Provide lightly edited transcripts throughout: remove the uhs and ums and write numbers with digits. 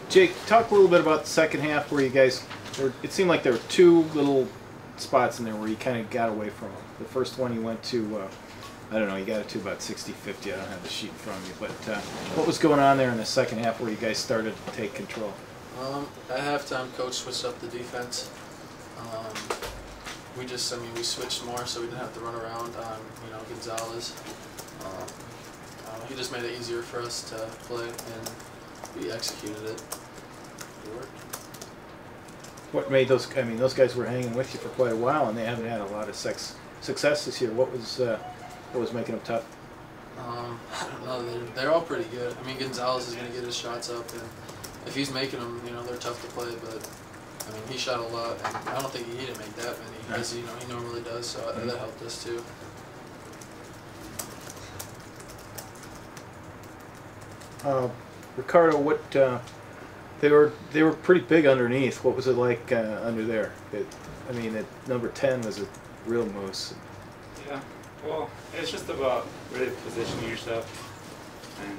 Jake, talk a little bit about the second half where you guys, it seemed like there were two little spots in there where you kind of got away from them. The first one you went to, I don't know, you got it to about 60-50. I don't have the sheet in front of me. But what was going on there in the second half where you guys started to take control? At halftime, coach switched up the defense. We switched more so we didn't have to run around on, Gonzalez. He just made it easier for us to play, and we executed it. It worked. What made those? I mean, those guys were hanging with you for quite a while, and they haven't had a lot of success this year. What was making them tough? I don't know. They're all pretty good. I mean, Gonzalez is going to get his shots up, and if he's making them, they're tough to play. But I mean, he shot a lot, and I don't think he didn't make that many, as he normally does. So that helped us too. Ricardo, what they were pretty big underneath. What was it like under there? I mean, at number 10 was a real moose. Yeah, well, it's just about really positioning yourself and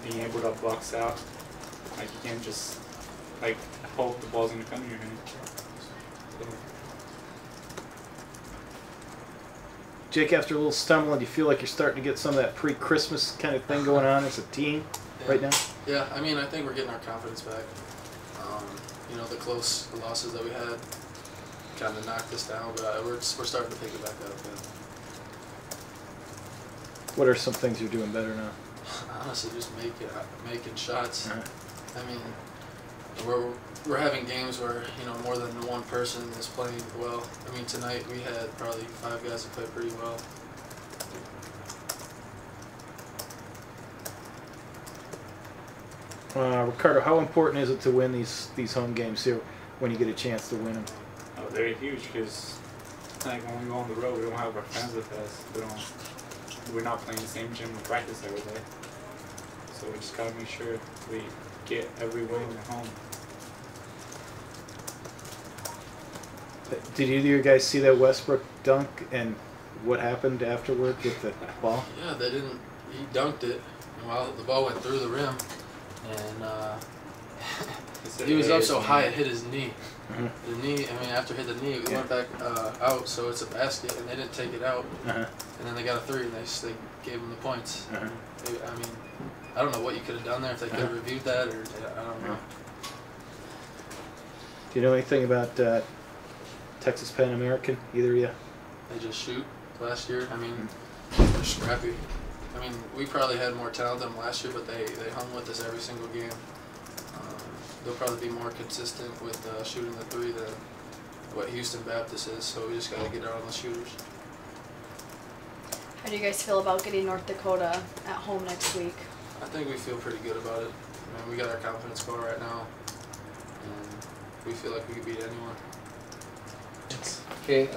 being able to box out. Like, you can't just hope the ball's gonna come in your hand. So. Jake, after a little stumbling, do you feel like you're starting to get some of that pre-Christmas kind of thing going on as a team right now? Yeah, I mean, I think we're getting our confidence back. The close losses that we had kind of knocked us down, but we're starting to pick it back up. Yeah. What are some things you're doing better now? Honestly, just making shots. I mean, we're having games where more than one person is playing well. I mean, tonight we had probably 5 guys that played pretty well. Ricardo, how important is it to win these home games here when you get a chance to win them? Oh, very huge, because when we go on the road, we don't have our fans with us. We're not playing the same gym and practice every day. So we just gotta make sure we get every win at home. Did either of you guys see that Westbrook dunk and what happened afterward with the ball? Yeah, he dunked it, and the ball went through the rim, and he was up so high it hit his knee. The knee, I mean, after it hit the knee, it went back out, so it's a basket, and they didn't take it out. And then they got a 3, and they gave him the points. I mean, I don't know what you could have done there, if they could have reviewed that, or I don't know. Do you know anything about Texas Pan American, either of you? They just shoot last year. I mean, they're scrappy. I mean, we probably had more talent than them last year, but they hung with us every single game. They'll probably be more consistent with shooting the 3 than what Houston Baptist is, so we just got to get out on the shooters. How do you guys feel about getting North Dakota at home next week? I think we feel pretty good about it. I mean, we got our confidence going right now, and we feel like we could beat anyone. Okay,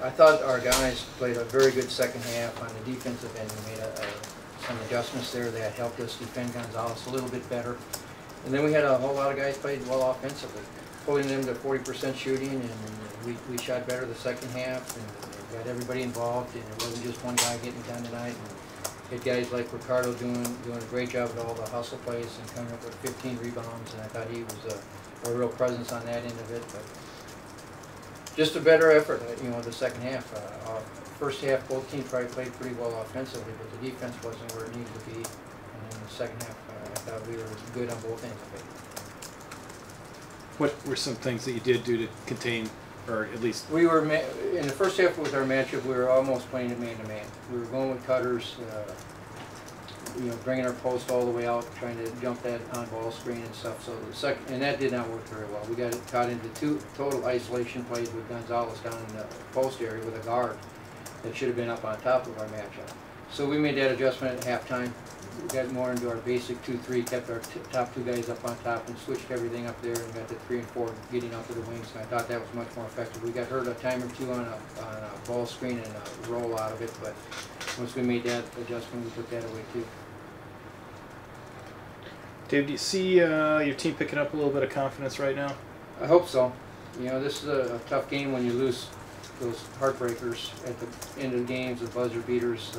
I thought our guys played a very good second half on the defensive end. We made some adjustments there that helped us defend Gonzalez a little bit better. And then we had a whole lot of guys played well offensively, pulling them to 40% shooting, and we shot better the second half, and got everybody involved, and it wasn't just one guy getting it done tonight. And had guys like Ricardo doing a great job at all the hustle plays and coming up with 15 rebounds, and I thought he was a real presence on that end of it. But just a better effort, the second half. First half, both teams probably played pretty well offensively, but the defense wasn't where it needed to be. And in the second half, I thought we were good on both ends of it. What were some things that you did do to contain, or at least? We were, in the first half with our matchup, we were almost playing it man-to-man. We were going with cutters, bringing our post all the way out, trying to jump that on-ball screen and stuff. So and that did not work very well. We got caught into 2 total isolation plays with Gonzalez down in the post area with a guard that should have been up on top of our matchup. So we made that adjustment at halftime. We got more into our basic 2-3, kept our top 2 guys up on top, and switched everything up there, and got the 3 and 4 getting out to the wings. And I thought that was much more effective. We got hurt a time or 2 on a ball screen and a roll out of it, but once we made that adjustment, we took that away too. Dave, do you see your team picking up a little bit of confidence right now? I hope so. This is a tough game when you lose those heartbreakers at the end of the games, the buzzer beaters.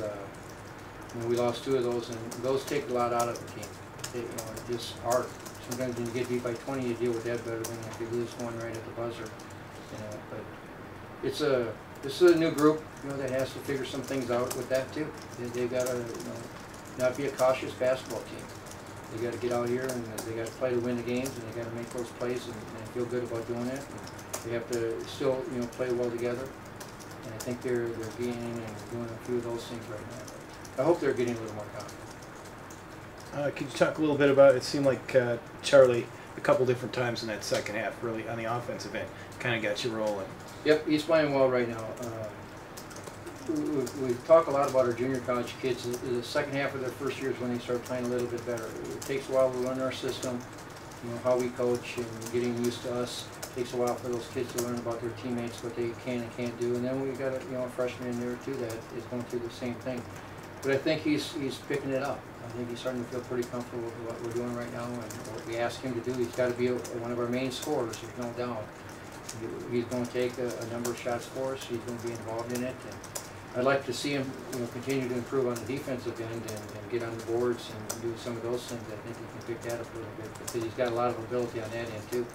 We lost 2 of those, and those take a lot out of the team. It's just hard. Sometimes when you get beat by 20, you deal with that better than if you lose one right at the buzzer. You know, but this is a new group, you know, that has to figure some things out with that too. They've got to, you know, not be a cautious basketball team. They got to get out here and they got to play to win the games, and they got to make those plays and feel good about doing it. And they have to still, you know, play well together. And I think they're gaining and doing a few of those things right now. I hope they're getting a little more confident. Could you talk a little bit about, it seemed like Charlie, a couple different times in that second half, really, on the offensive end, kind of got you rolling. Yep, he's playing well right now. We talk a lot about our junior college kids. The second half of their first year is when they start playing a little bit better. It takes a while to learn our system, you know, how we coach and getting used to us. It takes a while for those kids to learn about their teammates, what they can and can't do. And then we got a freshman in there too that is going through the same thing. But I think he's picking it up. I think he's starting to feel pretty comfortable with what we're doing right now and what we ask him to do. He's got to be one of our main scorers, there's no doubt. He's going to take a number of shots for us. He's going to be involved in it. And I'd like to see him, you know, continue to improve on the defensive end and get on the boards and do some of those things. I think he can pick that up a little bit because he's got a lot of ability on that end too.